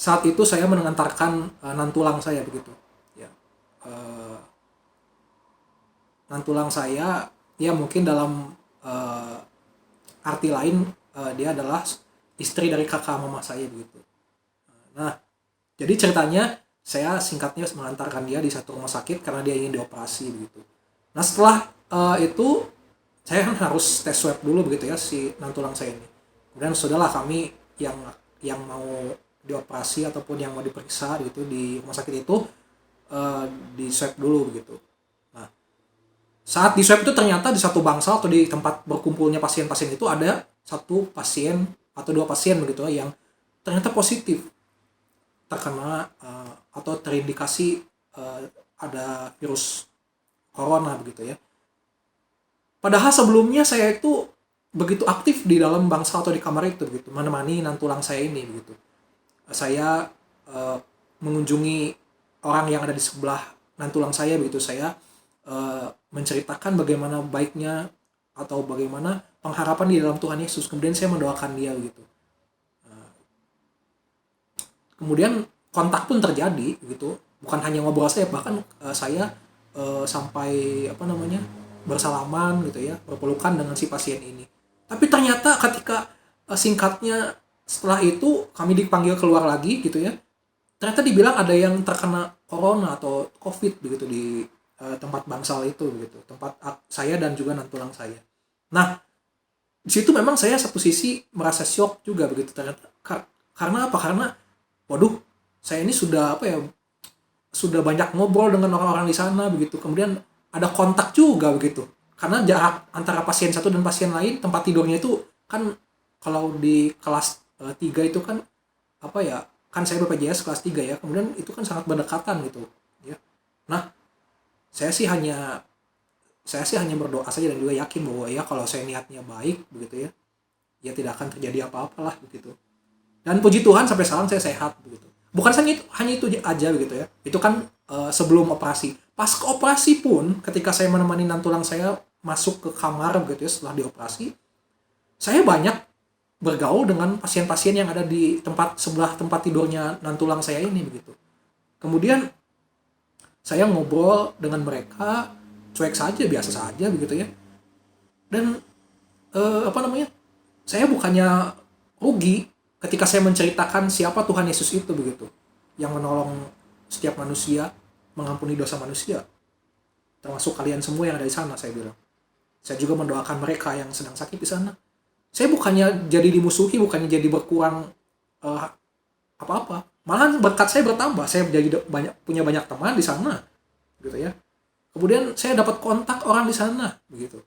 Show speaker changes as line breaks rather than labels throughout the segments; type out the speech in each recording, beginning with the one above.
saat itu saya mengantarkan nantulang saya begitu. Ya, nantulang saya ya mungkin dalam arti lain dia adalah istri dari kakak mama saya begitu. Nah, jadi ceritanya saya singkatnya mengantarkan dia di satu rumah sakit karena dia ingin dioperasi begitu. Nah setelah itu saya kan harus tes swab dulu begitu ya si nantulang saya ini. Kemudian sudahlah kami yang mau dioperasi ataupun yang mau diperiksa gitu di rumah sakit itu di swab dulu begitu. Nah saat di swab itu ternyata di satu bangsal atau di tempat berkumpulnya pasien-pasien itu ada satu pasien atau dua pasien begitu ya, yang ternyata positif terkena atau terindikasi ada virus corona begitu ya. Padahal sebelumnya saya itu begitu aktif di dalam bangsal atau di kamar itu begitu, menemani nantulang saya ini begitu. Saya mengunjungi orang yang ada di sebelah nantulang saya begitu. Saya menceritakan bagaimana baiknya atau bagaimana pengharapan di dalam Tuhan Yesus. Kemudian saya mendoakan dia begitu. Kemudian kontak pun terjadi gitu, bukan hanya ngobrol saya, bahkan saya sampai bersalaman gitu ya, berpelukan dengan si pasien ini. Tapi ternyata ketika singkatnya setelah itu kami dipanggil keluar lagi gitu ya, ternyata dibilang ada yang terkena corona atau covid begitu di tempat bangsal itu begitu, tempat saya dan juga nantulang saya. Nah di situ memang saya satu sisi merasa shock juga begitu ternyata. Karena apa? Karena waduh, saya ini sudah sudah banyak ngobrol dengan orang-orang di sana begitu. Kemudian ada kontak juga begitu. Karena jarak antara pasien satu dan pasien lain, tempat tidurnya itu kan kalau di kelas 3 itu kan kan saya BPJS kelas 3 ya. Kemudian itu kan sangat berdekatan gitu ya. Nah, saya sih hanya berdoa saja dan juga yakin bahwa ya kalau saya niatnya baik begitu ya, ya tidak akan terjadi apa-apalah begitu. Dan puji Tuhan sampai sekarang saya sehat begitu. Bukan hanya itu aja begitu ya. Itu kan sebelum operasi. Pas ke operasi pun ketika saya menemani nantulang saya masuk ke kamar begitu ya setelah dioperasi, saya banyak bergaul dengan pasien-pasien yang ada di sebelah tempat tidurnya nantulang saya ini begitu. Kemudian saya ngobrol dengan mereka cuek saja, biasa saja begitu ya. Dan saya bukannya rugi ketika saya menceritakan siapa Tuhan Yesus itu begitu, yang menolong setiap manusia, mengampuni dosa manusia, termasuk kalian semua yang ada di sana. Saya bilang, saya juga mendoakan mereka yang sedang sakit di sana. Saya bukannya jadi dimusuhi, bukannya jadi berkurang apa-apa, malah berkat saya bertambah. Saya jadi punya banyak teman di sana gitu ya. Kemudian saya dapat kontak orang di sana begitu,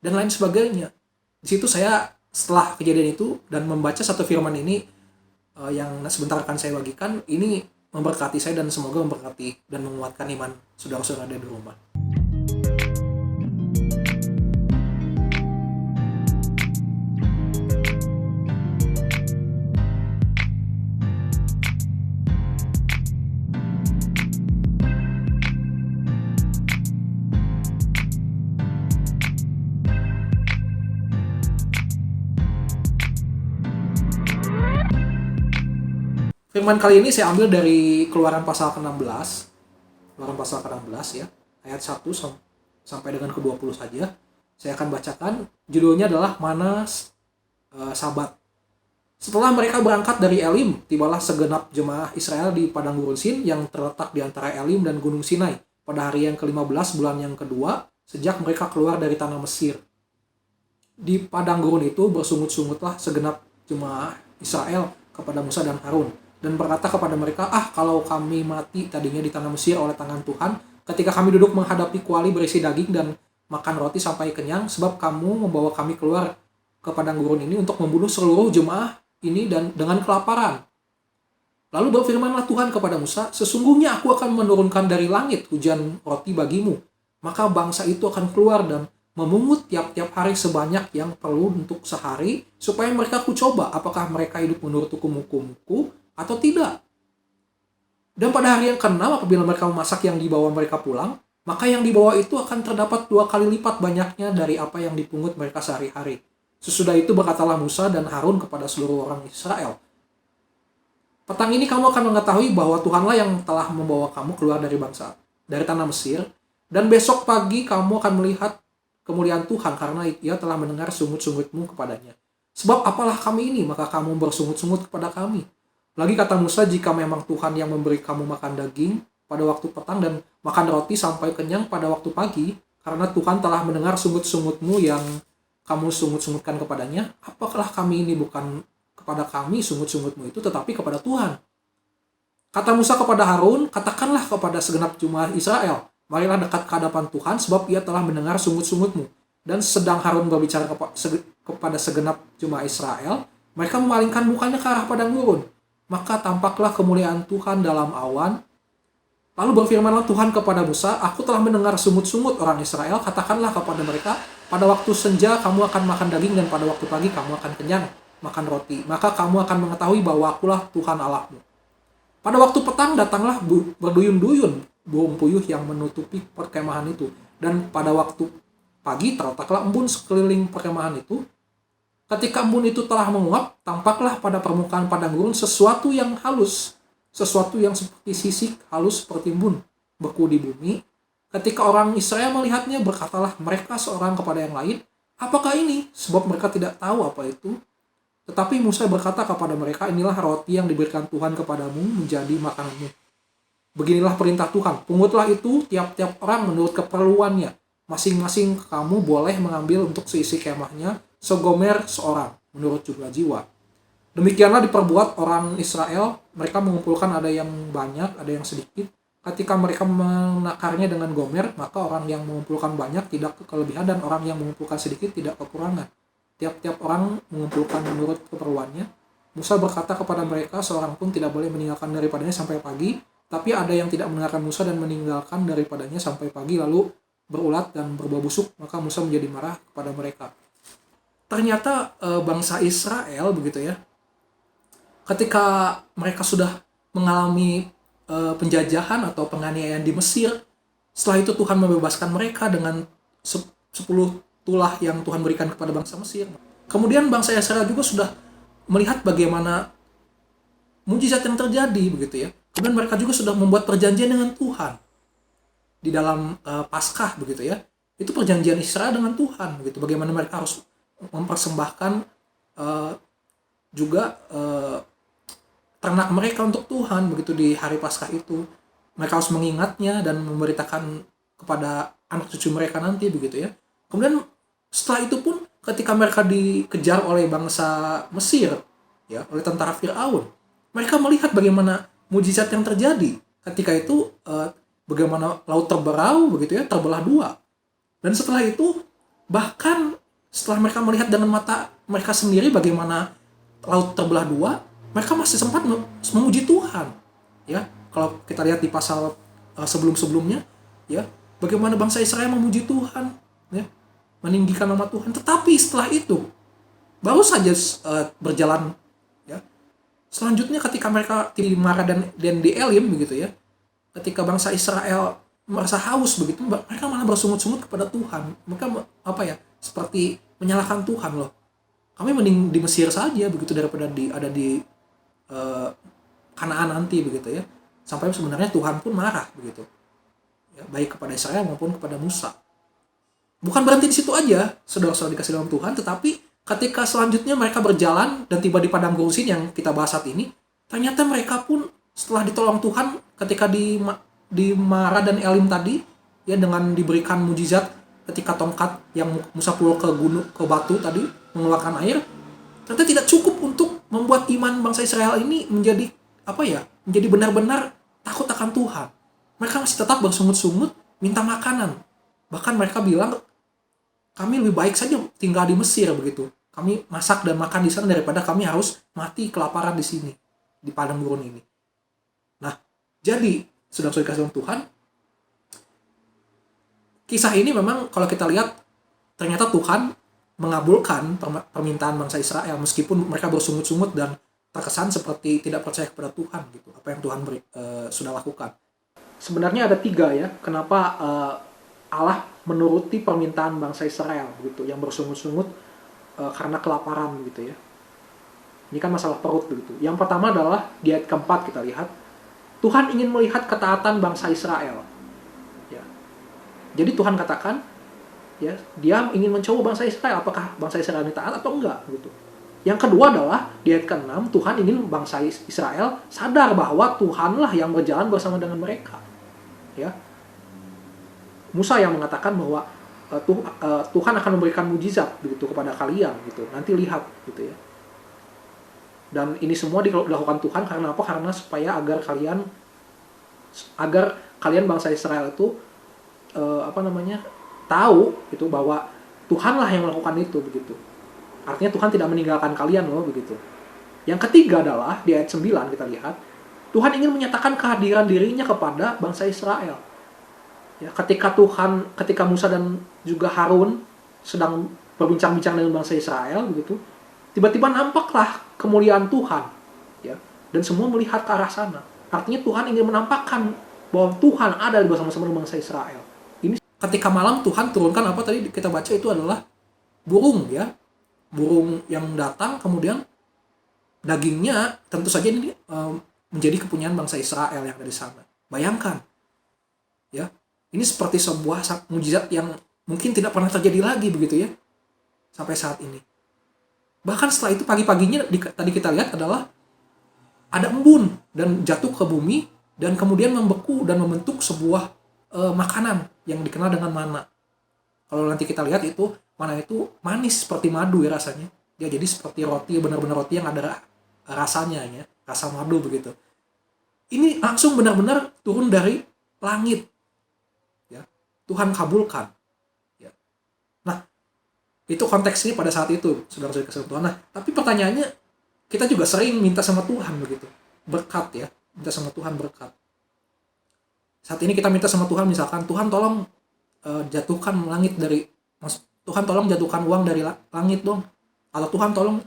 dan lain sebagainya. Di situ saya setelah kejadian itu dan membaca satu firman ini yang sebentar akan saya bagikan, ini memberkati saya dan semoga memberkati dan menguatkan iman saudara-saudara di rumah. Firman kali ini saya ambil dari Keluaran pasal ke-16. Keluaran pasal ke-16 ya, ayat 1 sampai dengan ke-20 saja. Saya akan bacakan. Judulnya adalah Mana Sabat. Setelah mereka berangkat dari Elim, tibalah segenap jemaah Israel di padang gurun Sin yang terletak di antara Elim dan Gunung Sinai pada hari yang ke-15 bulan yang kedua sejak mereka keluar dari tanah Mesir. Di padang gurun itu bersungut-sungutlah segenap jemaah Israel kepada Musa dan Harun dan berkata kepada mereka, kalau kami mati tadinya di tanah Mesir oleh tangan Tuhan, ketika kami duduk menghadapi kuali berisi daging dan makan roti sampai kenyang, sebab kamu membawa kami keluar ke padang gurun ini untuk membunuh seluruh jemaah ini dan dengan kelaparan. Lalu berfirmanlah Tuhan kepada Musa, sesungguhnya aku akan menurunkan dari langit hujan roti bagimu, maka bangsa itu akan keluar dan memungut tiap-tiap hari sebanyak yang perlu untuk sehari, supaya mereka kucoba apakah mereka hidup menurut hukum-hukumku atau tidak. Dan pada hari yang ke-6 apabila mereka memasak yang dibawa mereka pulang, maka yang dibawa itu akan terdapat 2 kali lipat banyaknya dari apa yang dipungut mereka sehari-hari. Sesudah itu berkatalah Musa dan Harun kepada seluruh orang Israel, Petang ini kamu akan mengetahui bahwa Tuhanlah yang telah membawa kamu keluar dari tanah Mesir, dan besok pagi kamu akan melihat kemuliaan Tuhan karena ia telah mendengar sungut-sungutmu kepadanya. Sebab apalah kami ini, maka kamu bersungut-sungut kepada kami. Lagi kata Musa, jika memang Tuhan yang memberi kamu makan daging pada waktu petang dan makan roti sampai kenyang pada waktu pagi, karena Tuhan telah mendengar sungut-sungutmu yang kamu sungut-sungutkan kepadanya, apakah kami ini bukan kepada kami sungut-sungutmu itu, tetapi kepada Tuhan. Kata Musa kepada Harun, katakanlah kepada segenap jemaat Israel, marilah dekat ke hadapan Tuhan, sebab ia telah mendengar sungut-sungutmu. Dan sedang Harun berbicara kepada segenap jemaat Israel, mereka memalingkan mukanya ke arah padang gurun. Maka tampaklah kemuliaan Tuhan dalam awan. Lalu berfirmanlah Tuhan kepada Musa, aku telah mendengar sungut-sungut orang Israel, katakanlah kepada mereka, pada waktu senja kamu akan makan daging dan pada waktu pagi kamu akan kenyang makan roti. Maka kamu akan mengetahui bahwa akulah Tuhan Allahmu. Pada waktu petang datanglah berduyun-duyun burung puyuh yang menutupi perkemahan itu. Dan pada waktu pagi terletaklah embun sekeliling perkemahan itu. Ketika embun itu telah menguap, tampaklah pada permukaan padang gurun sesuatu yang halus, sesuatu yang seperti sisik halus seperti embun beku di bumi. Ketika orang Israel melihatnya, berkatalah mereka seorang kepada yang lain, apakah ini? Sebab mereka tidak tahu apa itu. Tetapi Musa berkata kepada mereka, inilah roti yang diberikan Tuhan kepadamu menjadi makananmu. Beginilah perintah Tuhan, pungutlah itu tiap-tiap orang menurut keperluannya. Masing-masing kamu boleh mengambil untuk seisi kemahnya segomer seorang menurut jumlah jiwa. Demikianlah diperbuat orang Israel, mereka mengumpulkan ada yang banyak, ada yang sedikit. Ketika mereka menakarnya dengan gomer, maka orang yang mengumpulkan banyak tidak kelebihan dan orang yang mengumpulkan sedikit tidak kekurangan. Tiap-tiap orang mengumpulkan menurut keperluannya. Musa berkata kepada mereka, seorang pun tidak boleh meninggalkan daripadanya sampai pagi. Tapi ada yang tidak mendengarkan Musa dan meninggalkan daripadanya sampai pagi, lalu berulat dan berbau busuk. Maka Musa menjadi marah kepada mereka. Ternyata bangsa Israel begitu ya, ketika mereka sudah mengalami penjajahan atau penganiayaan di Mesir, setelah itu Tuhan membebaskan mereka dengan 10 tulah yang Tuhan berikan kepada bangsa Mesir. Kemudian bangsa Israel juga sudah melihat bagaimana mujizat yang terjadi begitu ya. Kemudian mereka juga sudah membuat perjanjian dengan Tuhan di dalam Paskah begitu ya. Itu perjanjian Israel dengan Tuhan begitu. Bagaimana mereka harus mempersembahkan juga ternak mereka untuk Tuhan begitu di hari Paskah itu. Mereka harus mengingatnya dan memberitakan kepada anak cucu mereka nanti begitu ya. Kemudian setelah itu pun ketika mereka dikejar oleh bangsa Mesir ya, oleh tentara Firaun, mereka melihat bagaimana mujizat yang terjadi. Ketika itu bagaimana laut terberau begitu ya, terbelah dua. Dan setelah itu bahkan setelah mereka melihat dengan mata mereka sendiri bagaimana laut terbelah dua, mereka masih sempat memuji Tuhan. Ya, kalau kita lihat di pasal sebelum-sebelumnya ya, bagaimana bangsa Israel memuji Tuhan ya, meninggikan nama Tuhan. Tetapi setelah itu baru saja berjalan ya. Selanjutnya ketika mereka di Mara dan di Elim begitu ya, ketika bangsa Israel merasa haus begitu, mereka malah bersungut-sungut kepada Tuhan. Mereka seperti menyalahkan Tuhan loh. Kami mending di Mesir saja begitu daripada ada di Kanaan nanti begitu ya. Sampai sebenarnya Tuhan pun marah begitu. Ya, baik kepada Israel maupun kepada Musa. Bukan berhenti di situ aja, saudara-saudara dikasih dalam Tuhan, tetapi ketika selanjutnya mereka berjalan dan tiba di padang gurun yang kita bahas saat ini, ternyata mereka pun setelah ditolong Tuhan ketika di Mara dan Elim tadi, ya dengan diberikan mujizat ketika tongkat yang Musa pukul ke batu tadi mengeluarkan air, ternyata tidak cukup untuk membuat iman bangsa Israel ini menjadi menjadi benar-benar takut akan Tuhan. Mereka masih tetap bersungut-sungut minta makanan. Bahkan mereka bilang, kami lebih baik saja tinggal di Mesir begitu. Kami masak dan makan di sana daripada kami harus mati kelaparan di sini, di padang gurun ini. Nah, jadi sudah dikasih Tuhan, kisah ini memang kalau kita lihat ternyata Tuhan mengabulkan permintaan bangsa Israel meskipun mereka bersungut-sungut dan terkesan seperti tidak percaya kepada Tuhan gitu. Apa yang Tuhan sudah lakukan. Sebenarnya ada 3 ya, kenapa Allah menuruti permintaan bangsa Israel gitu yang bersungut-sungut karena kelaparan gitu ya. Ini kan masalah perut begitu. Yang pertama adalah di ayat keempat kita lihat, Tuhan ingin melihat ketaatan bangsa Israel. Ya. Jadi Tuhan katakan, ya, Dia ingin mencoba bangsa Israel, apakah bangsa Israel ini taat atau enggak gitu. Yang kedua adalah di ayat ke-6, Tuhan ingin bangsa Israel sadar bahwa Tuhanlah yang berjalan bersama dengan mereka. Ya. Musa yang mengatakan bahwa Tuhan akan memberikan mujizat begitu kepada kalian gitu. Nanti lihat gitu ya. Dan ini semua dilakukan Tuhan karena apa? Karena supaya agar kalian bangsa Israel itu tahu gitu bahwa Tuhanlah yang melakukan itu begitu. Artinya Tuhan tidak meninggalkan kalian loh begitu. Yang ketiga adalah di ayat 9 kita lihat, Tuhan ingin menyatakan kehadiran dirinya kepada bangsa Israel. Ya, ketika Musa dan juga Harun sedang berbincang-bincang dengan bangsa Israel begitu, tiba-tiba nampaklah kemuliaan Tuhan, ya, dan semua melihat ke arah sana. Artinya Tuhan ingin menampakkan bahwa Tuhan ada bersama-sama dengan bangsa Israel. Ini ketika malam Tuhan turunkan apa tadi kita baca itu adalah burung, ya, burung yang datang, kemudian dagingnya tentu saja ini menjadi kepunyaan bangsa Israel yang ada di sana. Bayangkan, ya, ini seperti sebuah mujizat yang mungkin tidak pernah terjadi lagi begitu ya sampai saat ini. Bahkan setelah itu pagi-paginya tadi kita lihat adalah ada embun dan jatuh ke bumi dan kemudian membeku dan membentuk sebuah makanan yang dikenal dengan mana. Kalau nanti kita lihat itu mana itu manis seperti madu ya rasanya. Ya jadi seperti roti, benar-benar roti yang ada rasanya ya, rasa madu begitu. Ini langsung benar-benar turun dari langit. Ya. Tuhan kabulkan. Itu konteksnya pada saat itu, saudara-saudara kasih Tuhan. Nah, tapi pertanyaannya, kita juga sering minta sama Tuhan begitu. Berkat ya, minta sama Tuhan berkat. Saat ini kita minta sama Tuhan misalkan, Tuhan tolong jatuhkan langit dari, Tuhan tolong jatuhkan uang dari langit dong. Atau Tuhan tolong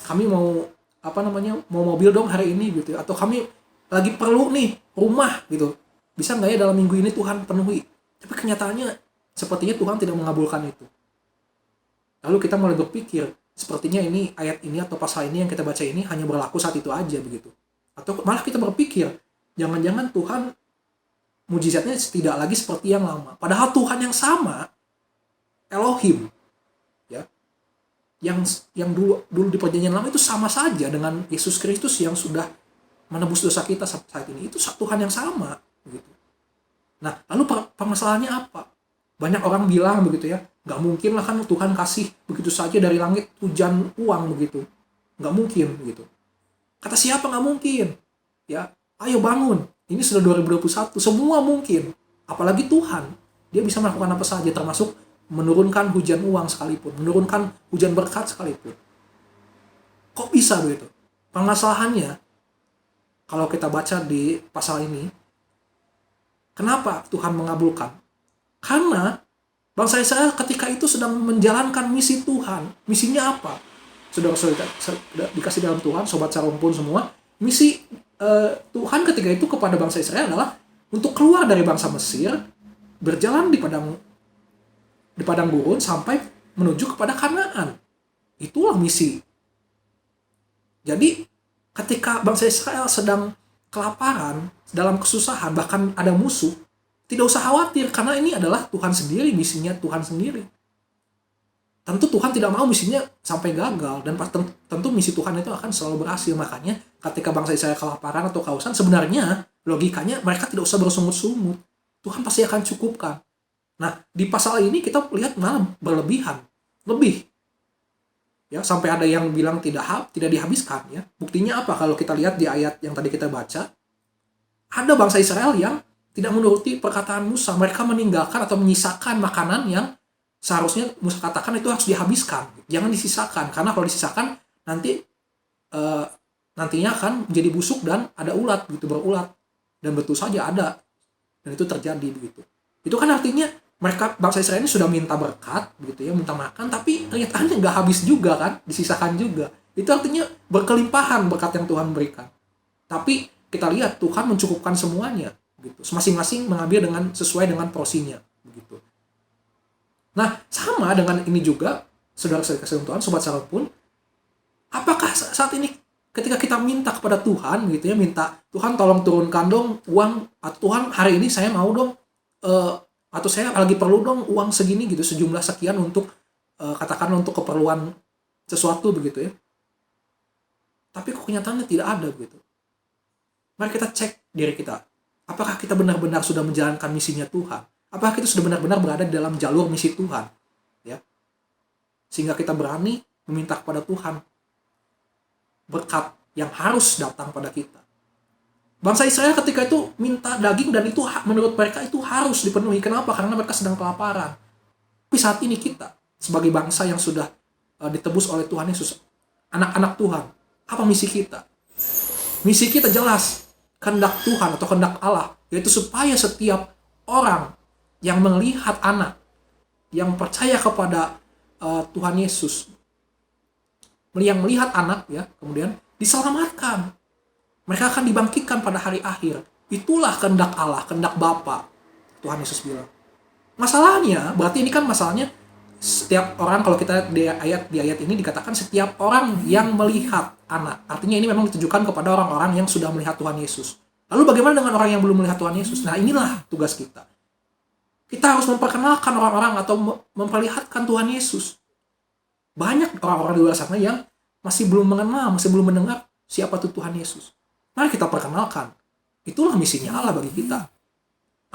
kami mau mau mobil dong hari ini gitu. Atau kami lagi perlu nih rumah gitu. Bisa nggak ya dalam minggu ini Tuhan penuhi? Tapi kenyataannya sepertinya Tuhan tidak mengabulkan itu. Lalu kita mulai berpikir, sepertinya ini ayat ini atau pasal ini yang kita baca ini hanya berlaku saat itu aja begitu. Atau malah kita berpikir, jangan-jangan Tuhan mujizatnya tidak lagi seperti yang lama. Padahal Tuhan yang sama, Elohim, ya, yang dulu di perjanjian lama itu sama saja dengan Yesus Kristus yang sudah menebus dosa kita saat ini. Itu Tuhan yang sama, begitu. Nah, lalu permasalahannya apa? Banyak orang bilang begitu ya, nggak mungkin lah kan Tuhan kasih begitu saja dari langit hujan uang begitu. Nggak mungkin begitu. Kata siapa nggak mungkin? Ya, ayo bangun. Ini sudah 2021, semua mungkin. Apalagi Tuhan, Dia bisa melakukan apa saja, termasuk menurunkan hujan uang sekalipun, menurunkan hujan berkat sekalipun. Kok bisa begitu? Permasalahannya, kalau kita baca di pasal ini, kenapa Tuhan mengabulkan? Karena bangsa Israel ketika itu sedang menjalankan misi Tuhan. Misinya apa? Saudara-saudara dikasih dalam Tuhan, sobat Sarumpun semua. Misi Tuhan ketika itu kepada bangsa Israel adalah untuk keluar dari bangsa Mesir, berjalan di padang gurun sampai menuju kepada Kanaan. Itulah misi. Jadi ketika bangsa Israel sedang kelaparan, dalam kesusahan, bahkan ada musuh, tidak usah khawatir, karena ini adalah Tuhan sendiri, misinya Tuhan sendiri. Tentu Tuhan tidak mau misinya sampai gagal, dan tentu misi Tuhan itu akan selalu berhasil. Makanya ketika bangsa Israel kelaparan atau kehausan, sebenarnya logikanya mereka tidak usah bersungut-sungut. Tuhan pasti akan cukupkan. Nah, di pasal ini kita lihat malah berlebihan. Lebih. Ya, sampai ada yang bilang tidak dihabiskan. Ya. Buktinya apa? Kalau kita lihat di ayat yang tadi kita baca, ada bangsa Israel yang tidak menuruti perkataan Musa. Mereka meninggalkan atau menyisakan makanan yang seharusnya Musa katakan itu harus dihabiskan. Jangan disisakan. Karena kalau disisakan, nantinya akan menjadi busuk dan ada ulat, gitu, berulat. Dan betul saja ada. Dan itu terjadi begitu. Itu kan artinya mereka, bangsa Israel ini sudah minta berkat, begitu ya, minta makan, tapi kenyataannya nggak habis juga kan, disisakan juga. Itu artinya berkelimpahan berkat yang Tuhan berikan. Tapi kita lihat Tuhan mencukupkan semuanya. Gitu. Masing-masing mengambil sesuai dengan porsinya, begitu. Nah, sama dengan ini juga, saudara-saudara kasih Tuhan, sobat Sarumpun, Apakah saat ini ketika kita minta kepada Tuhan gitu ya, minta Tuhan tolong turunkan dong uang, atau Tuhan hari ini saya mau dong atau saya lagi perlu dong uang segini gitu, sejumlah sekian untuk katakanlah untuk keperluan sesuatu begitu ya. Tapi kok kenyataannya tidak ada begitu. Mari kita cek diri kita. Apakah kita benar-benar sudah menjalankan misinya Tuhan? Apakah kita sudah benar-benar berada di dalam jalur misi Tuhan? Ya. Sehingga kita berani meminta kepada Tuhan berkat yang harus datang pada kita. Bangsa Israel ketika itu minta daging, dan itu menurut mereka itu harus dipenuhi. Kenapa? Karena mereka sedang kelaparan. Tapi saat ini kita sebagai bangsa yang sudah ditebus oleh Tuhan Yesus, anak-anak Tuhan, apa misi kita? Misi kita jelas, kehendak Tuhan atau kehendak Allah, yaitu supaya setiap orang yang melihat anak, yang percaya kepada Tuhan Yesus, yang melihat anak ya, kemudian diselamatkan. Mereka akan dibangkitkan pada hari akhir. Itulah kehendak Allah, kehendak Bapa. Tuhan Yesus bilang. Masalahnya, berarti ini kan masalahnya setiap orang, kalau kita di ayat ini dikatakan setiap orang yang melihat anak. Artinya ini memang ditujukan kepada orang-orang yang sudah melihat Tuhan Yesus. Lalu bagaimana dengan orang yang belum melihat Tuhan Yesus? Nah, inilah tugas kita. Kita harus memperkenalkan orang-orang atau memperlihatkan Tuhan Yesus. Banyak orang-orang di luar sana yang masih belum mengenal, masih belum mendengar siapa itu Tuhan Yesus. Mari kita perkenalkan. Itulah misinya Allah bagi kita.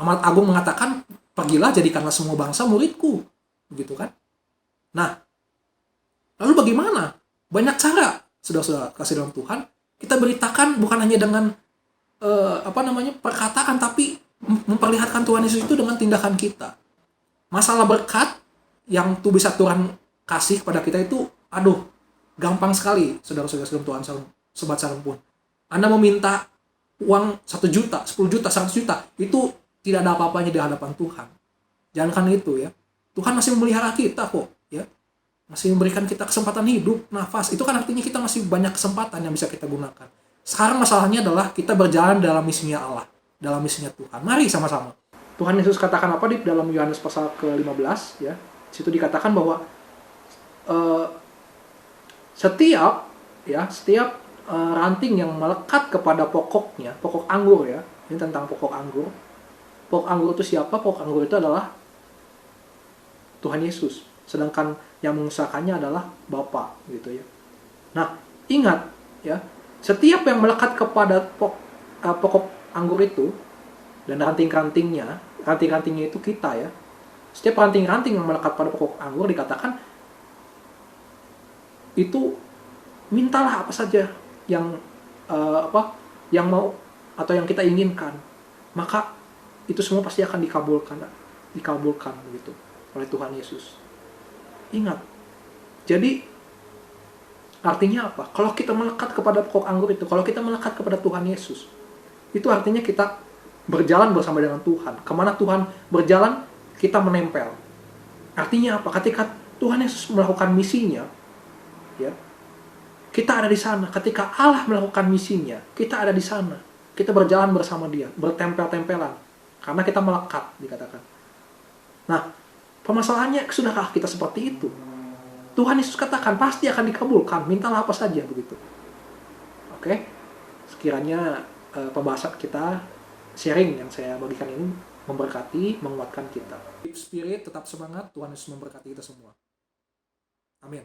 Amanat Agung mengatakan, pergilah jadikanlah semua bangsa muridku. Begitu kan? Nah, lalu bagaimana? Banyak cara, saudara-saudara kasih dalam Tuhan. Kita beritakan bukan hanya dengan perkataan, tapi memperlihatkan Tuhan Yesus itu dengan tindakan kita. Masalah berkat yang tuh bisa Tuhan kasih kepada kita itu, gampang sekali, saudara-saudara dalam Tuhan, sobat salam pun. Anda meminta uang 1 juta, 10 juta, 100 juta, itu tidak ada apa-apanya di hadapan Tuhan. Jangankan itu ya. Tuhan masih memelihara kita kok, ya. Masih memberikan kita kesempatan hidup, nafas. Itu kan artinya kita masih banyak kesempatan yang bisa kita gunakan. Sekarang masalahnya adalah kita berjalan dalam misinya Allah, dalam misinya Tuhan. Mari sama-sama. Tuhan Yesus katakan apa di dalam Yohanes pasal ke-15 ya. Situ dikatakan bahwa setiap ranting yang melekat kepada pokoknya, pokok anggur ya. Ini tentang pokok anggur. Pokok anggur itu siapa? Pokok anggur itu adalah Tuhan Yesus. Sedangkan yang mengusahakannya adalah Bapa gitu ya. Nah, ingat ya, setiap yang melekat kepada pokok anggur itu dan ranting-rantingnya itu kita ya. Setiap ranting-ranting yang melekat pada pokok anggur dikatakan itu mintalah apa saja yang yang mau atau yang kita inginkan, maka itu semua pasti akan dikabulkan begitu oleh Tuhan Yesus. Ingat, jadi artinya apa? Kalau kita melekat kepada pokok anggur itu, kalau kita melekat kepada Tuhan Yesus, itu artinya kita berjalan bersama dengan Tuhan. Kemana Tuhan berjalan, kita menempel. Artinya apa? Ketika Tuhan Yesus melakukan misinya, ya, kita ada di sana. Ketika Allah melakukan misinya, kita ada di sana. Kita berjalan bersama Dia, bertempel-tempelan. Karena kita melekat, dikatakan. Nah, permasalahannya, sudahkah kita seperti itu? Tuhan Yesus katakan, pasti akan dikabulkan. Mintalah apa saja, begitu. Oke? Sekiranya pembahasan kita, sharing yang saya bagikan ini, memberkati, menguatkan kita. Keep spirit, tetap semangat. Tuhan Yesus memberkati kita semua. Amin.